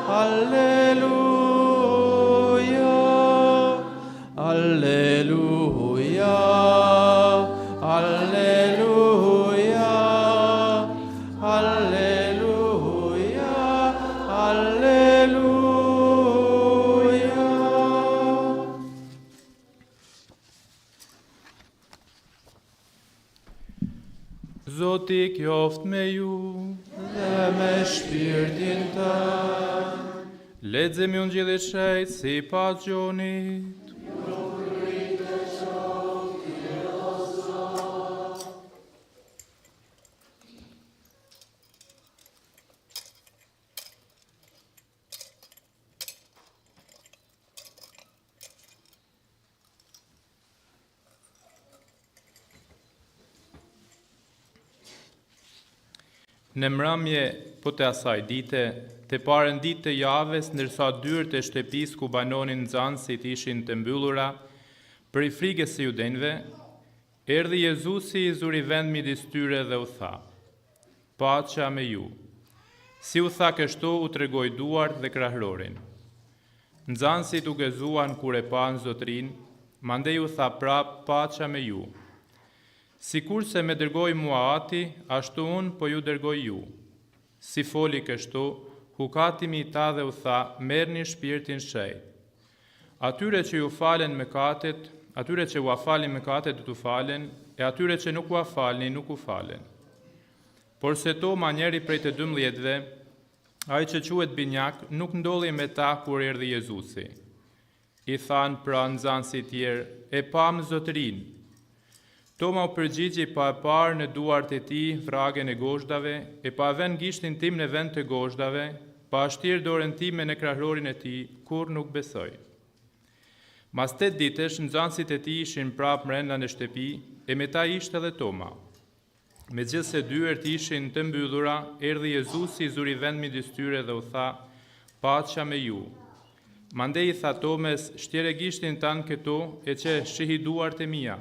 Alleluia, alleluia, alleluia, alleluia, alleluia. Zoti qoftë me ju dhe me shpirtin tënd. Lexojmë Ungjillin shejt sipas Gjonit. Në mramje po të asaj dite, të parën ditë të javës, ndërsa dyert e shtëpisë ku banonin nxënësit ishin të mbyllura, për i frikës së judenjve, erdhi Jezusi i zuri vend midis tyre dhe u tha: "Paqja me ju." Si u tha kështu, u tregoi duart dhe krahërorin. Nxënësit u gëzuan kur e pan Zotrin, mandej u tha prap: "Paqja me ju. Sikur se me dërgoi mua Ati, ashtu unë po ju dërgoj ju." Si foli kështu, hukatimi i ta dhe u tha: "Merrni shpirtin shejt. Atyre që ju falen mëkatet, atyre që u falin mëkatet do t'u falen, e atyre që nuk u falni nuk u falen." Por se Toma, njeri prej të 12-ve, ai që quhet binjak, nuk ndolli me ta kur erdhi Jezusi. I than pra nxënësit tjerë: "E pam Zotrin." Toma u përgjigji pa e parë në duart e tij vragën e gozhdave, e pa vënë gishtin tim në vend të gozhdave, pa shtirë dorën time në krahërorin e tij, kur nuk besoj. Mas 8 ditësh, nxënësit e tij ishin prapë brenda në shtëpi, e me ta ishte edhe Toma. Megjithse dyert ishin të mbyllura, erdhi Jezusi i zuri vend midis tyre dhe u tha: "Paqja me ju." Mandej i tha Tomes: "Shtjere gishtin tanë këtu, e që shihi duart e mia.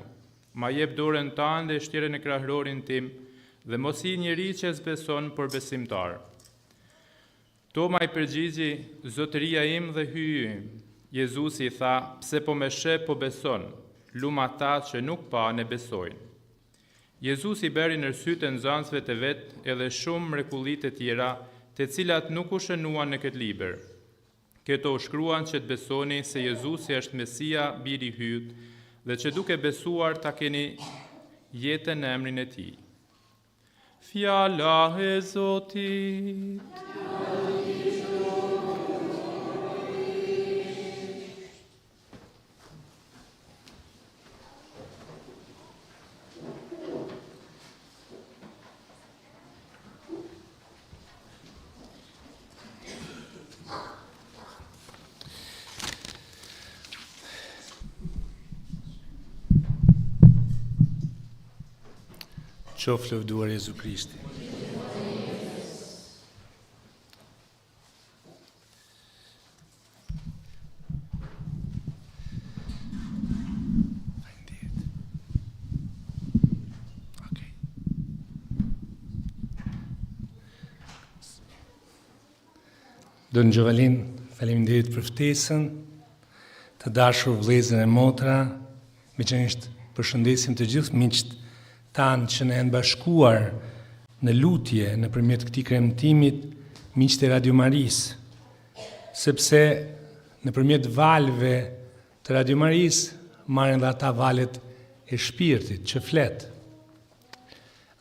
Ma jep dorën tanë dhe shtjere në krahërorin tim, dhe mos i njeri që s'beson, por besimtar." Toma i përgjigji: "Zotëria im dhe hyji im." Jezusi i tha: "Pse po me sheh po beson, lum ata që nuk pa ne besojnë." Jezusi beri në sytë e nxënësve të vet edhe shumë mrekullitë të tjera, të cilat nuk u shënuan në këtë libër. Këto u shkruan që të besoni se Jezusi është Mesia, biri i Hyjt, dhe që duke besuar ta keni jetën në emrin e tij. Fjala e Zotit. Qoftë lëvduar Jezu Krishti. Don Gjovalin, faleminderit për ftesën, të dashur vëllezër e motra, meqenëse përshëndesim të gjithë miqt tanë që ne janë bashkuar në lutje nëpërmjet këtij kremtimit, miqtë e Radio Marisë, sepse nëpërmjet valve të Radio Marisë marrin dhe ata valet e shpirtit që flet.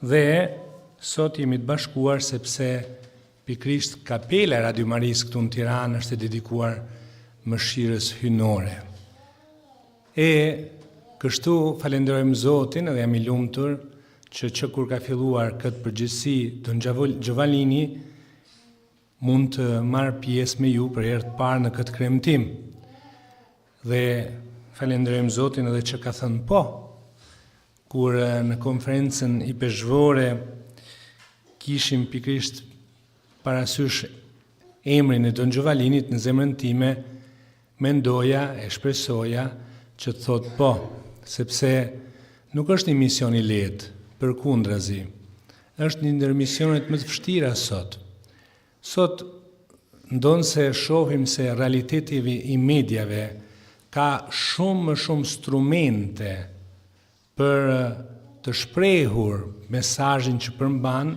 Dhe sot jemi të bashkuar sepse pikërisht kapela e Radio Marisë këtu në Tiranë është e dedikuar mëshirës hyjnore. E kështu falenderojmë Zotin dhe jam i lumtur që kur ka filluar këtë përgjithësi Don Gjovalini mund të marr pjesë me ju për herë të parë në këtë kremtim. Dhe falenderojmë Zotin edhe që ka thënë po, kur në konferencën i peshvore kishim pikërisht parasysh emrin e Don Gjovalinit, në zemrën time mendoja e shpresoja që të thot po, sepse nuk është një mision i lehtë, përkundrazi. Është një ndër misionet më të vështira sot. Sot ndonë se shohim se realitetivi i medjave ka shumë më shumë instrumente për të shprehur mesazhin që përmban,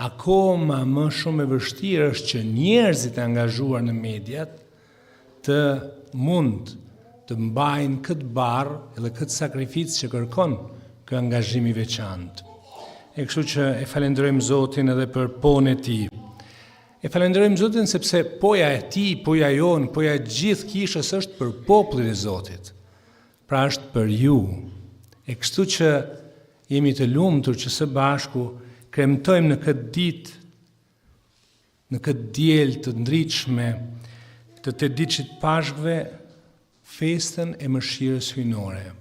akoma më shumë e vështirë është që njerëzit e angazhuar në mediat të mund të mbajnë këtë barë edhe këtë sakrificë që kërkon kë angazhimi veçantë. E kështu që e falenderojmë Zotin edhe për ponë e tij. E falenderojmë Zotin sepse poja e tij, poja jonë, poja e gjithë kishës është për popullin e Zotit. Pra është për ju. E kështu që jemi të lumtur që së bashku kremtojmë në këtë ditë, në këtë diel të ndritshme të 8 Pashkve, festën e mëshirës hyjnore,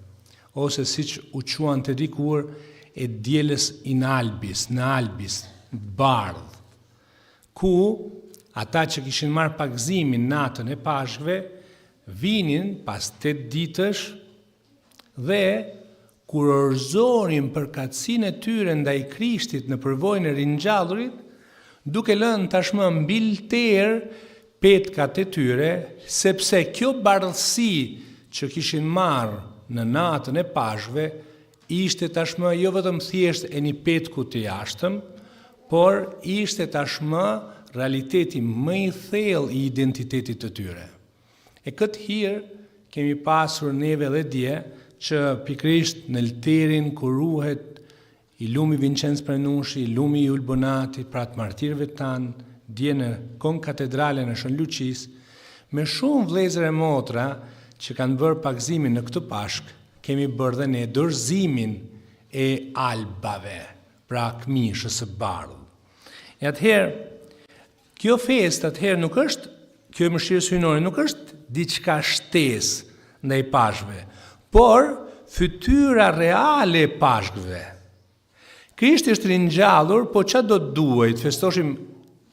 ose siç u quan të dikur e dielës in albis, në albis, bardh, ku ata që kishin marrë pagëzimin natën e Pashkve, vinin pas 8 ditësh dhe kur orëzorin përkatësinë e tyre ndaj Krishtit në përvojën e ringjallërit, duke lënë tashmë mbi lterë petkat e tyre, sepse kjo bardhësi që kishin marrë në natën e Pashkve ishte tashmë jo vetëm thjesht e një petku të jashtëm, por ishte tashmë realiteti më i thellë i identitetit të tyre. E këtë hir kemi pasur neve dhe dje që pikrisht në lterin ku ruhet i lumi Vincenz Prenushi, i lumi i Ulbonati, pra të martirëve tanë, dje në konkatedrale në Shën Luqis, me shumë vëllezër e motra që kanë bërë pagëzimin në këtë Pashk, kemi bërë dhe ne dorëzimin e albave, pra këmishës së bardhë. E atëherë, kjo fest atëherë nuk është, kjo mëshirës hyjnore nuk është diçka shtesë ndaj Pashkve, por fytyra reale e Pashkve. Krishti është ringjallur, po çfarë do të duhet? Festoshim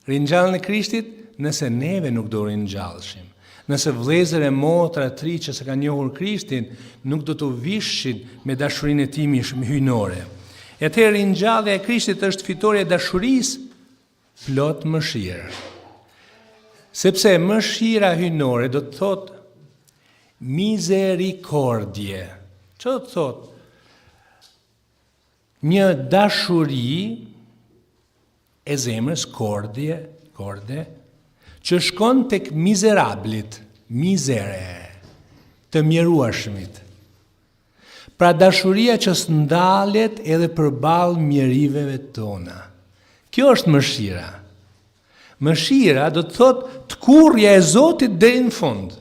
ringjalljen e Krishtit nëse neve nuk do ringjallshim. Nëse vëllezër e motra të ri që se kanë njohur Krishtin nuk do të vishin me dashurinë e tij hyjnore. E atëherë ringjallja e Krishtit është fitoria e dashurisë plot mëshirë. Sepse mëshira hyjnore do të thotë misericordie. Që do të thotë? Një dashuri e zemrës, korde, që shkon tek miserablit, mizere, të mjeruashmit. Pra dashuria që s'ndalet edhe përballë mjeriveve tona. Kjo është mëshira. Mëshira do të thotë të kurrja e Zotit deri në fund.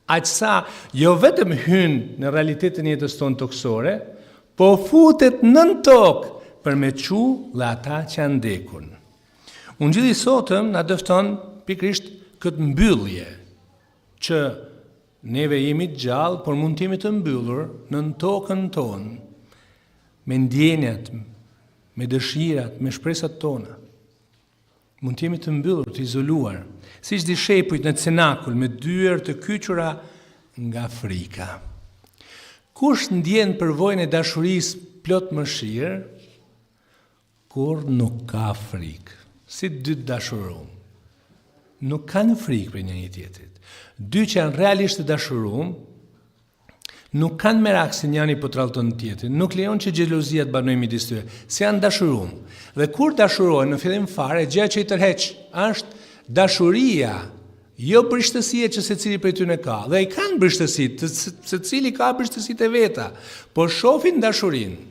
Aqsa jo vetëm hyn në realitetin e jetës tonë toksore, po futet nën tokë për me çu dhe ata që janë ndekur. Ungjilli i sotëm na dëfton pikrisht këtë mbyllje, që neve jemi të gjallë, por mund të jemi të mbyllur nën tokën tonë, me ndjenjat, me dëshirat, me shpresat tona. Mund të jemi të mbyllur, të izoluar, siç di shepujt në cenakull me dyer të kyçura nga frika. Kush ndjen përvojën e dashurisë plot mëshirë, kur nuk ka frikë. Si dy dashurum. Nuk kanë frikë për njëri tjetrit. Dy që janë realisht të dashurum, nuk kanë merak se njëri po trallton tjetrin, nuk lejon që xhelozia të banojë midis tyre, se janë dashurum. Dhe kur dashurohen në fillim fare, gjëja që i tërheq është dashuria, jo brishtësia që secili prej tyre ka. Dhe i kanë brishtësitë, secili ka brishtësitë e veta, por shohin dashurinë.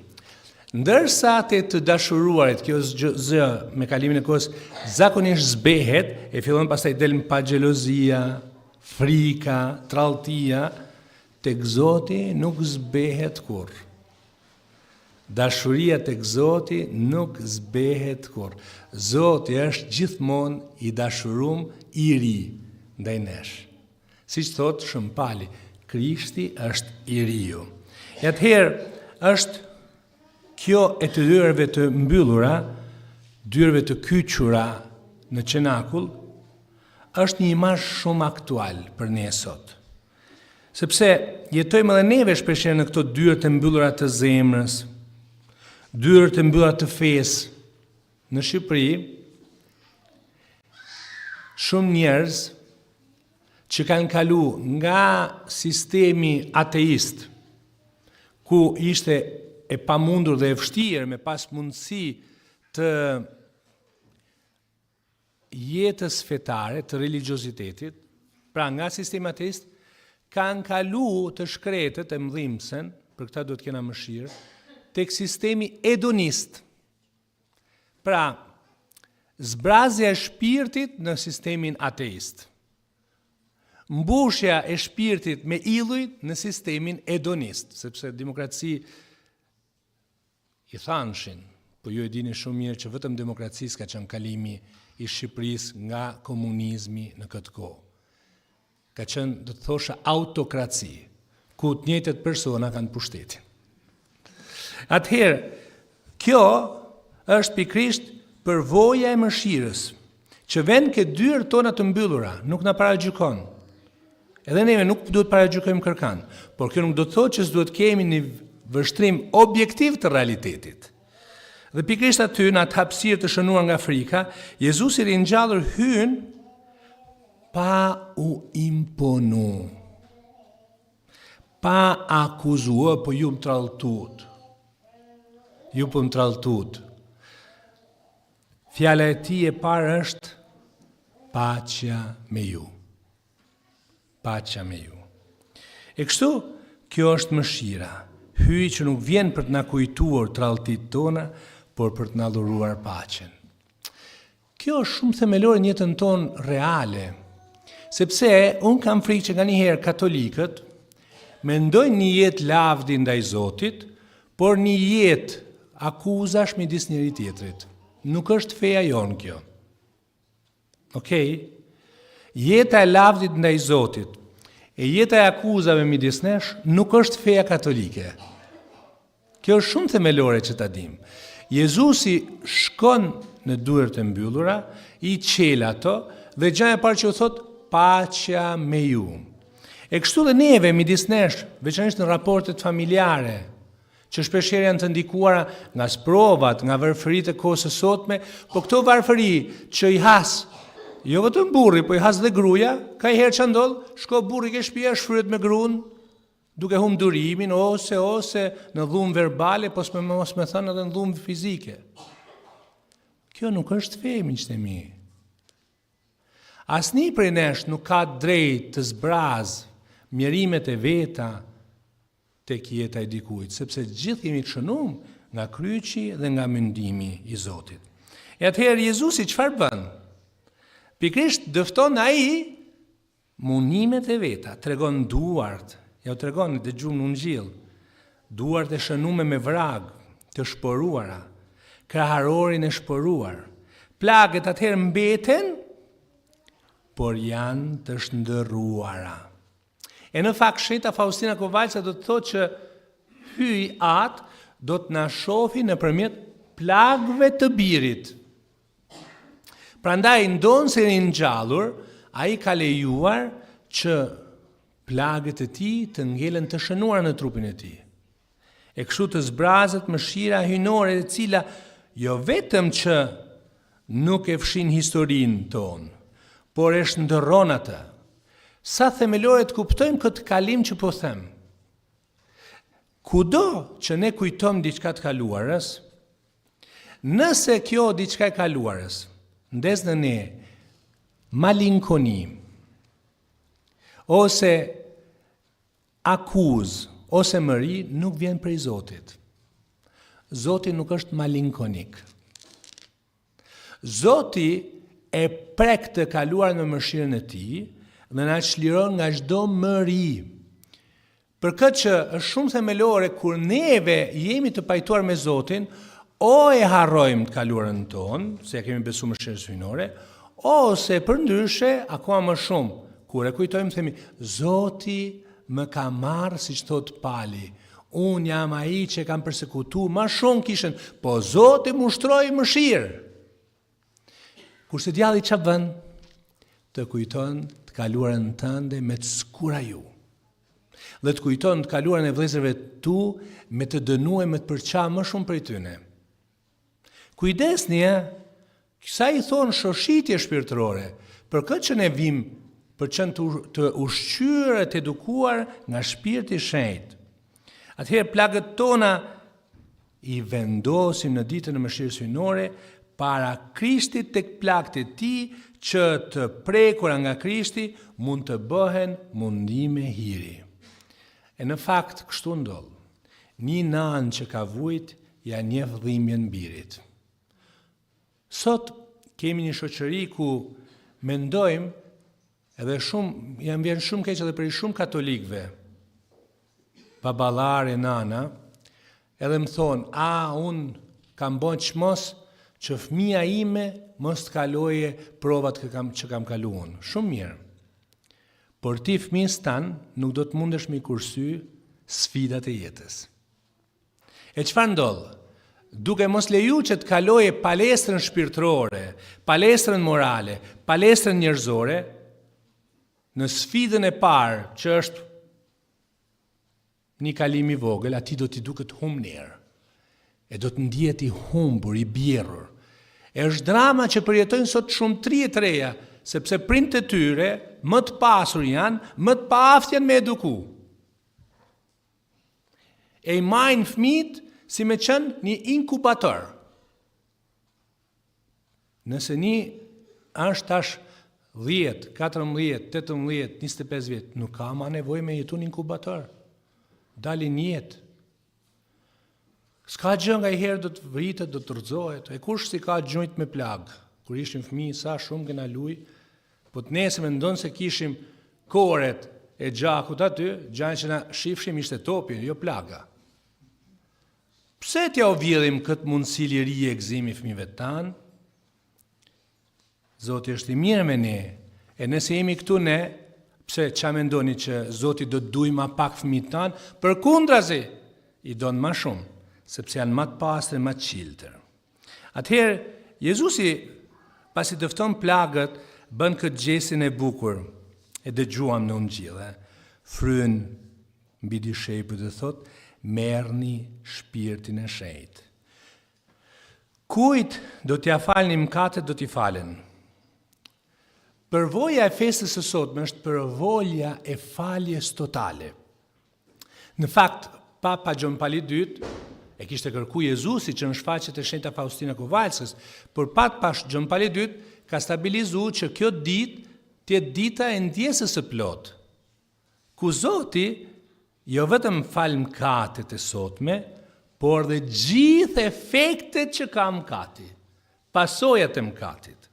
Ndërsa të dashuruarit, kjo zë me kalimin e kohës zakonisht zbehet, e fillon pastaj del pa xhelozia, frika, tralltia, tek Zoti nuk zbehet kur. Dashuria tek Zoti nuk zbehet kur. Zoti është gjithmonë i dashurum i ri ndaj nesh. Siç thot Shëmpali, Krishti është i riu. E atëherë është kjo e të dyerve të mbyllura, dyerve të kyçura në cenakull, është një imazh shumë aktual për ne sot. Sepse jetojmë edhe neve shpeshherë në këto dyer të mbyllura të zemrës, dyer të mbyllura të fesë. Në Shqipëri shumë njerëz që kanë kalu nga sistemi ateist, ku ishte e pamundur dhe e vështirë me pas mundësi të jetës fetare, të religiozitetit, pra nga sistemi ateist, kanë kalu të shkretët e mdhimësen, për këta do të kena mëshirë, tek sistemi edonist. Pra, zbrazja e shpirtit në sistemin ateist. Mbushja e shpirtit me illujt në sistemin edonist, sepse demokraci i thanshin, po ju e dini shumë mirë që vetëm demokracisë ka qenë kalimi i Shqipërisë nga komunizmi në këtë kohë. Ka qenë, do të thosha, autokraci, ku të njëjtat persona kanë pushtetin. Atëherë, kjo është pikrisht përvoja e mëshirës, që vend ke dyrë tona të mbyllura, nuk na paragjykon. Edhe neve nuk duhet paragjykojmë kërkan, por kjo nuk do të thotë që s'duhet kemi një vështrim objektiv të realitetit. Dhe pikrisht aty, në atë hapësirë të shënuar nga frika, Jezusi i ringjallur hyn pa u imponu, pa akuzua, po ju më tralltut. Ju po më tralltut. Fjala e tij e parë është paqja me ju. Paqja me ju. E kështu, kjo është mëshira. Hyj që nuk vjen për të na kujtuar tralltit tona, por për të na dhuruar paqen. Kjo është shumë themelore në jetën tonë reale, sepse unë kam frikë që nga një herë katolikët mendojnë një jetë lavdi ndaj Zotit, por një jetë akuzash midis njëri tjetrit. Nuk është feja jonë kjo. Okej? Jeta e lavdit ndaj Zotit e jeta e akuzave midis nesh nuk është feja katolike. Kjo është shumë themelore që ta dim. Jezusi shkon në duart e mbyllura, i qel ato dhe gjëja e parë që u thot paqja me ju. E kështu dhe neve midis nesh, veçanërisht në raportet familjare, që shpeshherë janë të ndikuara nga sprovat, nga varfëritë e kohës së sotme, po këto varfëri që i has, jo vetëm burri, po i has dhe gruaja, ka herë që ndodh, shko burri ke shtëpia, shfryet me gruan, duke humbur durimin ose në dhunë verbale, po mos më thënë edhe në dhunë fizike. Kjo nuk është fe, miqtë e mi. Asnjë prej nesh nuk ka drejt të zbraz mjerimet e veta tek jeta e dikujt, sepse gjithë jemi të shënuar nga kryqi dhe nga mendimi i Zotit. E atëherë Jezusi çfarë bën? Pikrisht dëfton ai munimet e veta, tregon duart, ja u tregon në dëgjum në Ungjil, duart e shënume me vrag, të shporuara, kraharorin e shporuar. Plagët atëherë mbeten, por janë të shndërruara. E në fakt Shenjta Faustina Kowalska do të thotë që hyj atë do të na shohi nëpërmjet plagëve të birit. Prandaj ndonë se ringjallur, ai ka lejuar që plagët e tij të ngelen të shënuara në trupin e tij. E kështu të zbrazët mëshira hyjnore, e cila jo vetëm që nuk e fshin historinë tonë, por e shndërron atë. Sa themelore të kuptojmë këtë kalim që po them. Kudo që ne kujtojmë diçka të kaluarës, nëse kjo diçka e kaluarës ndes në ne malinkoni, ose akuz, ose mëri, nuk vjen prej Zotit. Zoti nuk është malinkonik. Zoti e prek të kaluar në mëshirën e tij dhe na çliron nga çdo mëri. Për këtë që është shumë themelore kur neve jemi të pajtuar me Zotin, o e harrojmë të kaluarën tonë, se ja kemi besuar mëshirën hyjnore, ose përndryshe akoma më shumë, kur e kujtojmë themi Zoti më ka marrë, siç thot Pali, unë jam ai që kam përsekutuar më shumë kishën, po Zoti më ushtroi mëshirë. Kurse djalli çfarë bën? Të kujton të kaluarën tënde me të skura ju. Dhe të kujton të kaluarën e vëllezërve tu me të dënuar me të përqa më shumë prej tyne. Kujdesni, sa i thonë shoshitje shpirtërore, Për këtë që ne vim për qenë të ushqyer e të edukuar nga Shpirti i Shenjtë. Atëherë plagët tona i vendosim në ditën e mëshirës hyjnore para Krishtit tek plagët e tij që të prekura nga Krishti mund të bëhen mundime hiri. E në fakt kështu ndodh. Një nanë që ka vujt ja njeh dhimbjen birit. Sot kemi një shoqëri ku mendojmë edhe jam vjen shumë keq edhe për shumë katolikëve. Baballar e nana, edhe më thonë, unë kam bën çmos që fëmia ime mos të kaloje provat që kam kaluar. Shumë mirë. Por ti fëmijës tan nuk do të mundesh me kursy sfidat e jetës. E çfarë ndodh? Duke mos leju që të kaloje palestrën shpirtërore, palestrën morale, palestrën njerëzore, në sfidën e parë që është një kalim i vogël, ati do t'i duket humner, e do të ndihet i humbur, i bjerrur. Është drama që përjetojnë sot shumë trije të reja, sepse prindët e tyre më të pasur janë, më të paaft janë me eduku. E i majnë fëmijët si me qenë një inkubator. Nëse një është tash 10, 14, 18, 25 vjet, nuk ka ma nevojë me jetu në inkubator. Dalin jetë. S'ka gjë nga i herë do të vritet, do të rëzohet. E kush si ka gjojt me plagë? Kur ishim fëmijë, sa shumë kena luj, po të nesër me ndonë se kishim koret e gjakut aty, gjajnë që na shifshim ishte topi, jo plaga. Pse t'ja u vjedhim këtë mundësi lirie e gëzimi fëmijëve tanë? Zoti është i mirë me ne, e nëse jemi këtu ne, pse qa mendoni që Zoti do të duj ma pak fëmijët tanë, përkundrazi i donë ma shumë, sepse janë ma të pastër, ma të qiltër. Atëherë, Jezusi, pasi dëfton plagët, bën këtë gjesin e bukur, e dëgjuam në Ungjille, fryn mbi dishepujt dhe thotë, merrni shpirtin e shenjtë. Kujt do t'ja falni mëkatet do t'i falen. Përvoja e festës së sotme është përvoja e faljes totale. Në fakt, Papa Gjon Pali II e kishte kërku Jezusi që në shfaqjet e Shenjta Faustina Kowalskës, por Papa Gjon Pali II ka stabilizuar që kjo ditë të jetë dita e ndjesës së plot, ku Zoti jo vetëm fal mëkatet e sotme, por dhe gjithë efektet që ka mëkati, pasojat e mëkatit.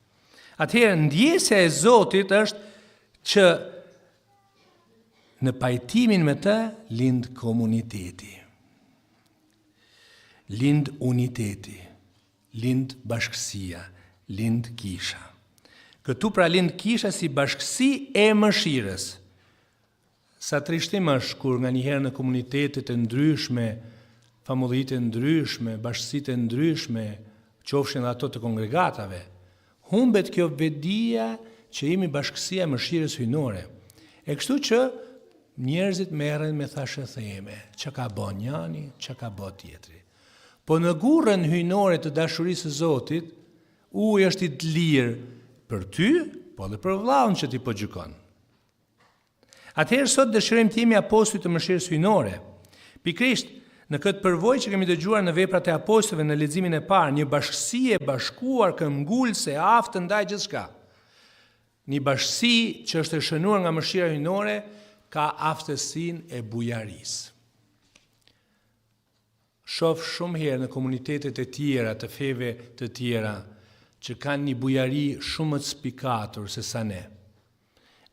Atëherë, ndjesja e Zotit është që në pajtimin me të lind komuniteti, lind uniteti, lind bashkësia, lind kisha. Këtu pra lind kisha si bashkësi e mëshirës. Sa trishtim është kur nga njëherë në komunitetet e ndryshme, famullit e ndryshme, bashkësit e ndryshme, qofshin dhe ato të kongregatave, humbet kjo vedia që jemi bashkësia mëshirës hyjnore. E kështu që njerëzit merren me thashëtheme, që ka bën njani, që ka bën tjetri. Po në gurën hyjnore të dashurisë së Zotit, uji është i të lirë për ty, po dhe për vllahun që ti po gjykon. Atëherë sot dëshirojmë të jemi apostujt të mëshirës hyjnore. Pikërisht në këtë përvojë që kemi dëgjuar në veprat e apostujve në leximin e parë, një bashkësi e bashkuar këmbgulse, aftë ndaj gjithçka. Një bashkësi që është e shënuar nga mëshira hyjnore ka aftësinë e bujarisë. Shoh shumë herë në komunitetet e tjera, të feve të tjera, që kanë një bujari shumë të spikatur se sa ne.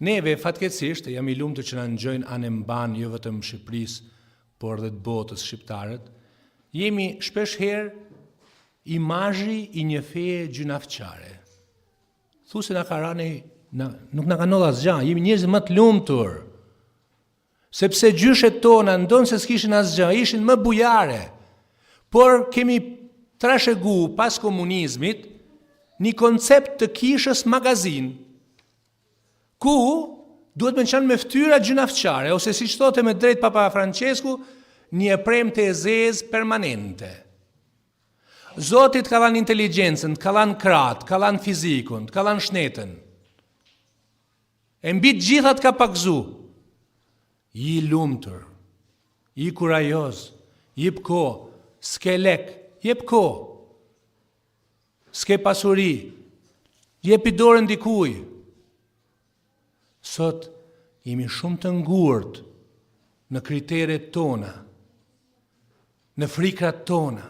Neve, fatkeqësisht, jam i lumtur që na ngjojnë anë mban jo vetëm Shqipërisë, por dhe të botës shqiptarët, jemi shpesh herë imazhi i një feje gjynafçare. Thuse na nuk na ka ndodhur asgjë, jemi njerëz më të lumtur. Sepse gjyshet tona ndonë se s'kishin asgjë, ishin më bujare. Por kemi trashëgu pas komunizmit një koncept të kishës magazin, ku duhet me qenë me ftyra gjynafçare, ose si thotë me drejt Papa Francesku, një premte e zezë permanente. Zoti të ka dhënë inteligjencën, të ka dhënë krahët, të ka dhënë fizikun, të ka dhënë shnetën. E mbi të gjithat ka pakzu. I lumtur, i kurajoz, jep kohë, s'ke lek, jep kohë. S'ke pasuri, jepi dorën dikuj. Sot jemi shumë të ngurt në kriteret tona, në frikrat tona.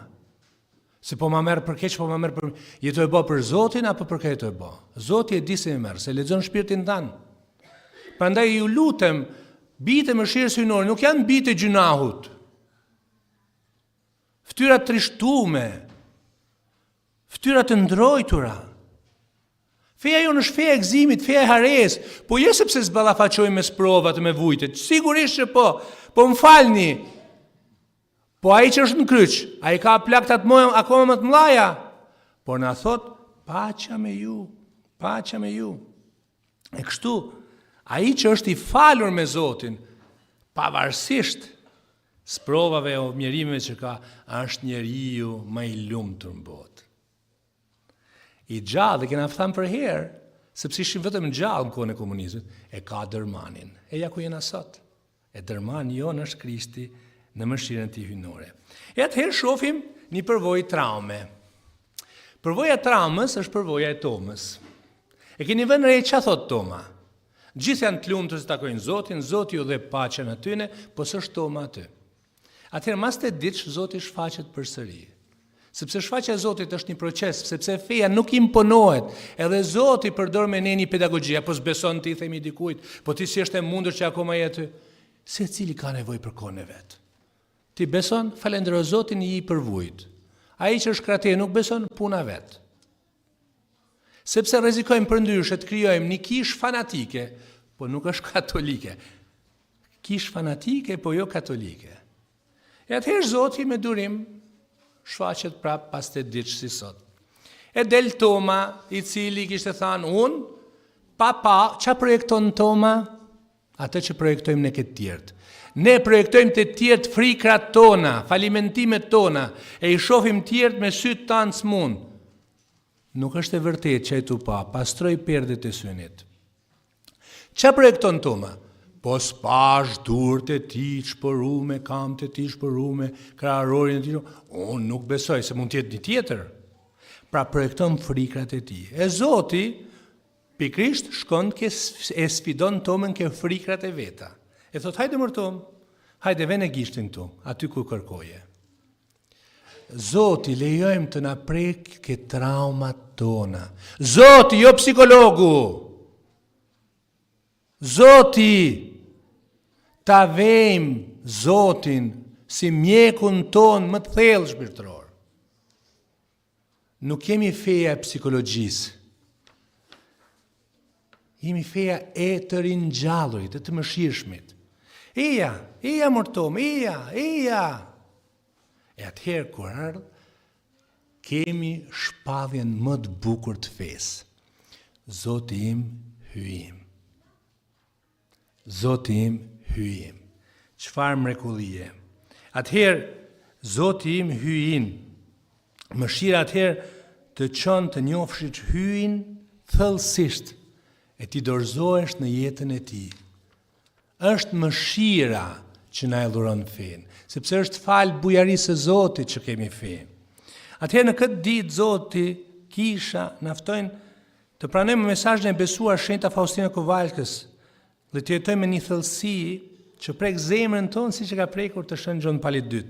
Se po ma merë për keq, po ma merë për... Jeto e bo për Zotin, apo për ka jeto e bo? Zoti e di se e merë, se lexon shpirtin tanë. Prandaj ju lutem, bitë mëshirës hyjnore, nuk janë bitë gjunahut. Ftyrat trishtume, ftyrat të ndrojtura. Feja jo në feja e gëzimit, feja e hares, po jo sepse zballafaqojmë me sprovat me vujtet. Sigurisht që po më falni. Po ai që është në kryq, ai ka plaktat akoma më të mëdha, por na thot paqja me ju, paqja me ju. E kështu, ai që është i falur me Zotin, pavarësisht sprovave o mjerimeve që ka, është njeriu më i lumtur në botë. I gjallë, dhe kena thënë për herë, sepse ishim vetëm gjallë në kohën e komunizmit, e ka dërmanin. E ja ku jena sot. E dërmani jonë është Krishti në mëshirën e tij hyjnore. E atëherë shohim një përvojë traume. Përvoja e traumës është përvoja e Tomës. E keni vënë re çfarë thot Toma? Gjithë janë të lumtur se takojnë Zotin, Zoti ju dhe paqen atyne, po s'është Toma aty. Atëherë mas të ditësh Zoti shfaqet përsëri. Sepse shfaqja e Zotit është një proces, sepse feja nuk imponohet, edhe Zoti përdor me ne një pedagogji, apo s'beson ti themi dikujt, po ti si është e mundur që akoma je aty. Secili ka nevojë për kohën e vet. Ti beson, falendero Zotin i përvujt. Ai që është krate nuk beson, puna vet. Sepse rrezikojmë përndryshe të krijojmë një kish fanatike, po nuk është katolike. Kish fanatike, po jo katolike. E atëherë Zoti me durim shfaqet prap pas 8 ditësh si sot. E del Toma, i cili kishte thënë, unë, ç'a projekton Toma? Atë që projektojmë ne këtë tjertë. Ne projektojmë të tjertë frikrat tona, falimentimet tona, e i shohim tjertë me sytë tanë s'mund. Nuk është e vërtet që e tu pastroj perdet e synit. Ç'a projekton Toma? Po s'pash durët e ti shpërume, kam të ti shpërume, kraharorin e ti, unë nuk besoj se mund tjetë një tjetër. Pra projekton frikrat e ti. E Zoti, pikrisht, shkon e sfidon Tomën ke frikrat e veta. E thot, hajde mërë Tom, hajde vene gishtin këtu, aty ku kërkoje. Zoti, lejojmë të na prek ke traumat tona. Zoti, jo psikologu. Zoti, ta vejmë Zotin si mjekun ton më të thellë shpirtëror. Nuk kemi feja e psikologjisë. Jemi feja e të rinjallërit, e të mëshirshmit. Eja mërtom, eja. E atëherë kur ardh, kemi shpalljen më të bukur të fesë. Zoti im, hyjim. Zoti im, hyjim. Çfarë mrekullie. Atëherë, Zoti im hyjin. Mëshira atëherë të çon të njofshit hyjin thellësisht e ti dorëzohesh në jetën e ti. Është mëshira që na e dhuron fen, sepse është fal bujarisë së Zotit që kemi fen. Atëherë në këtë ditë Zoti kisha na ftojnë të pranojmë mesazhin e besuar shenjta Faustina Kovalkës, dhe të jetojmë me një thellësi që prek zemrën tonë siç e ka prekur të Shën Gjon Pali II.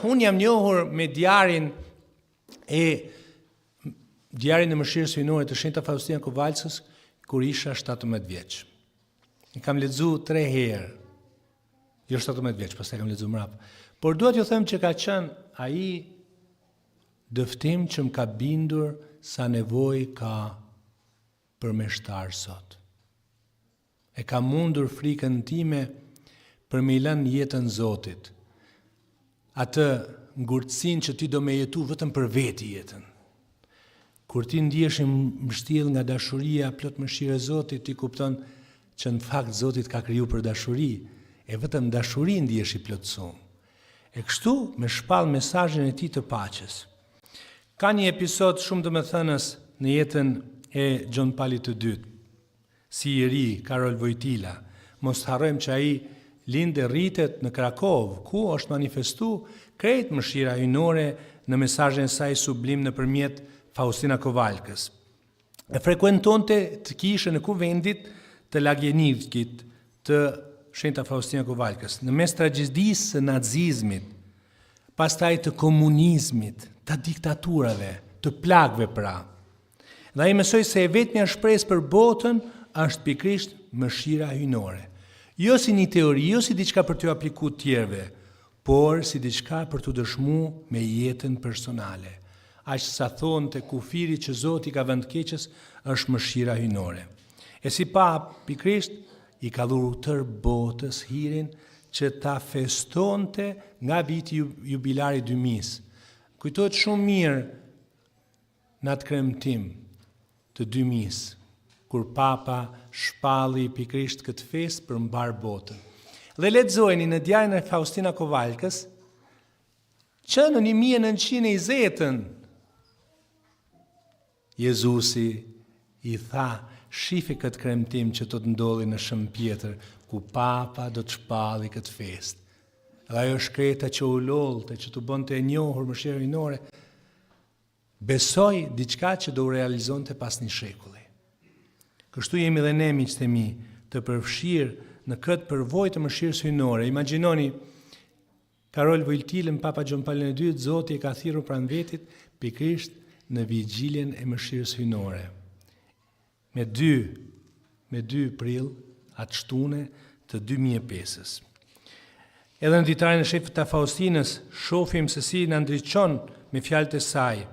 Unë jam njohur me diarin e mëshirës hyjnore të shenjta Faustina Kovalkës kur isha 17 vjeç. I kam lexuar 3 herë. Jo 17 vjeç, pastaj kam lexuar mbrapa. Por duhet ju them që ka qenë ai dëftim që më ka bindur sa nevojë ka për meshtar sot. E ka mundur frikën time për me i lënë jetën Zotit. Atë ngurtësinë që ti do me jetu vetëm për veti jetën. Kur ti ndihesh mbështjell nga dashuria plot mëshirë e Zotit, ti kupton që në fakt Zoti ka kriju për dashuri, e vetëm dashuri ndihesh i plotësuar. E kështu me shpall mesazhin e tij të paqes. Ka një episod shumë domethënës në jetën e Gjon Palit të dytë. si i ri Karol Wojtyla. Mos harrojmë që ai lindë rritet në Krakovë, ku është manifestu krejt mëshira hyjnore në mesazhin e saj sublim nëpërmjet Faustina Kovalkës. E frekuentonte të kishën e kuvendit të Lagjenivkit të shenjta Faustina Kovalkës, në mes tragjedisë së nazizmit, pastaj të komunizmit, të diktaturave, të plagëve pra. Dhe ai mësoi se e vetmja shpresë për botën është pikërisht mëshira hyjnore. Jo si një teori, jo si diçka për t'u aplikuar tjerëve, por si diçka për t'u dëshmuar me jetën personale. Aq sa thonte kufiri që Zoti ka vënë keqës është mëshira hyjnore. E si pap, pikërisht i ka dhuru tër botës hirin që ta festonte nga viti jubilari 2000. Kujtohet shumë mirë në atë kremtim të 2000, kur papa shpalli pikërisht këtë fest për mbar botën. Dhe lexojeni në diarin e Faustina Kovalkës që në 1920 Jezusi i tha, shifi këtë kremtim që të ndodhi në Shëmpjetër, ku papa do të shpalli këtë fest. Dhe ajo shkreta që u lollte, që të bënte e njohur mëshirë hyjnore, besoi diçka që do u realizonte pas një shekulli. Kështu jemi dhe ne, miqtë e mi, të përfshirë në këtë përvojë të mëshirës hyjnore. Imagjinoni, Karol Wojtylën, Papa Gjon Paul II, Zoti e ka thirrur pranë vetit pikërisht në vigjiljen e mëshirës hyjnore. Me 2 prill, atë shtune të 2005-s. Edhe në ditarin e shefit të Faustinës, shohim se si në ndriçon me fjalët e saj.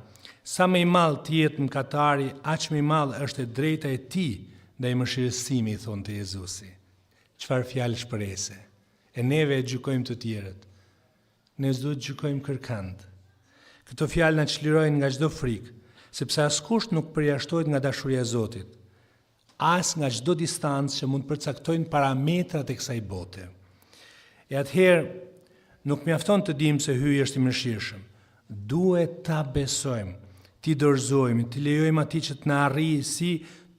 Sa më i madh të jetë mëkatari, aq më i madh është e drejta e tij ndaj mëshirësimit, thonte Jezusi. Çfarë fjalë shprehëse. E neve e gjykojmë të tjerët. Ne s'do të gjykojmë kërkand. Këto fjalë na çlirojnë nga çdo frikë, sepse askush nuk përjashtohet nga dashuria e Zotit, as nga çdo distancë që mund përcaktojnë parametrat e kësaj bote. E atëherë nuk mjafton të dimë se Hyj është i mëshirshëm. Duhet ta besojmë, t'i dorëzojmë, t'i lejojmë atij që të na arrijë si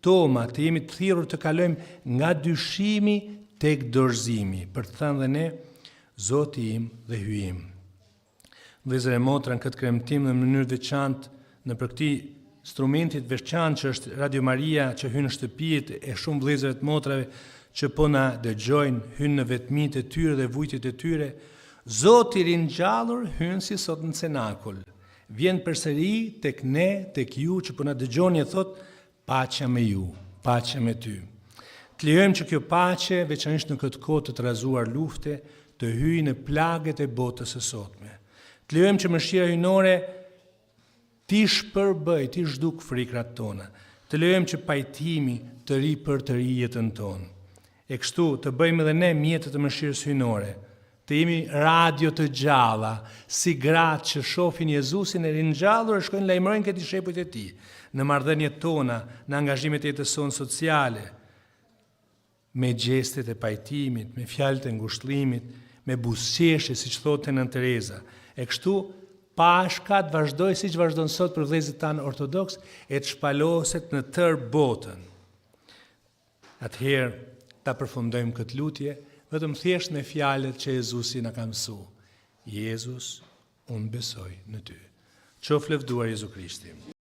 Toma, të jemi të thirrur të kalojmë nga dyshimi tek dorëzimi, për të thënë dhe ne, Zoti im dhe Hyj im. Vëllezër e motra, në këtë kremtim në mënyrë veçantë, në për këtij instrumentit veçantë që është Radio Maria, që hyn në shtëpijet e shumë vëllezërve të motrave që po na dëgjojnë, hyn në vetmitë e tyre dhe vujtjet e tyre, Zoti i ringjallur hyn si sot në cenakull. Vjen përsëri tek ne, tek ju që po na dëgjoni e thot, paqja me ju, paqja me ty. Të lejojmë që kjo paqe, veçanërisht në këtë kohë të trazuar lufte, të hyjë në plagët e botës së sotme. Të lejojmë që mëshira hyjnore ti shpërbëj, ti zhduk frikrat tona. Të lejojmë që pajtimi të ri për të ri jetën tonë. E kështu të bëjmë edhe ne mjetët të mëshirës hyjnore. Të jemi radio të gjalla, si gratë që shohin Jezusin e ringjallur e shkojnë lajmërojnë këtij shepujt e tij, në marrëdhëniet tona, në angazhimet e jetës sonë sociale, me gjestet e pajtimit, me fjalët e ngushëllimit, me buzëqeshje, siç thotë Nën Tereza. E kështu Pashka të vazhdoj siç vazhdon sot për vëllezërit tanë ortodoks e të shpaloset në tërë botën. Atëherë ta përfundojmë këtë lutje vetëm thjesht me fjalët që Jezusi na ka mësuar. Jezus, unë besoj në ty. Qoftë lëvduar Jezu Krishti.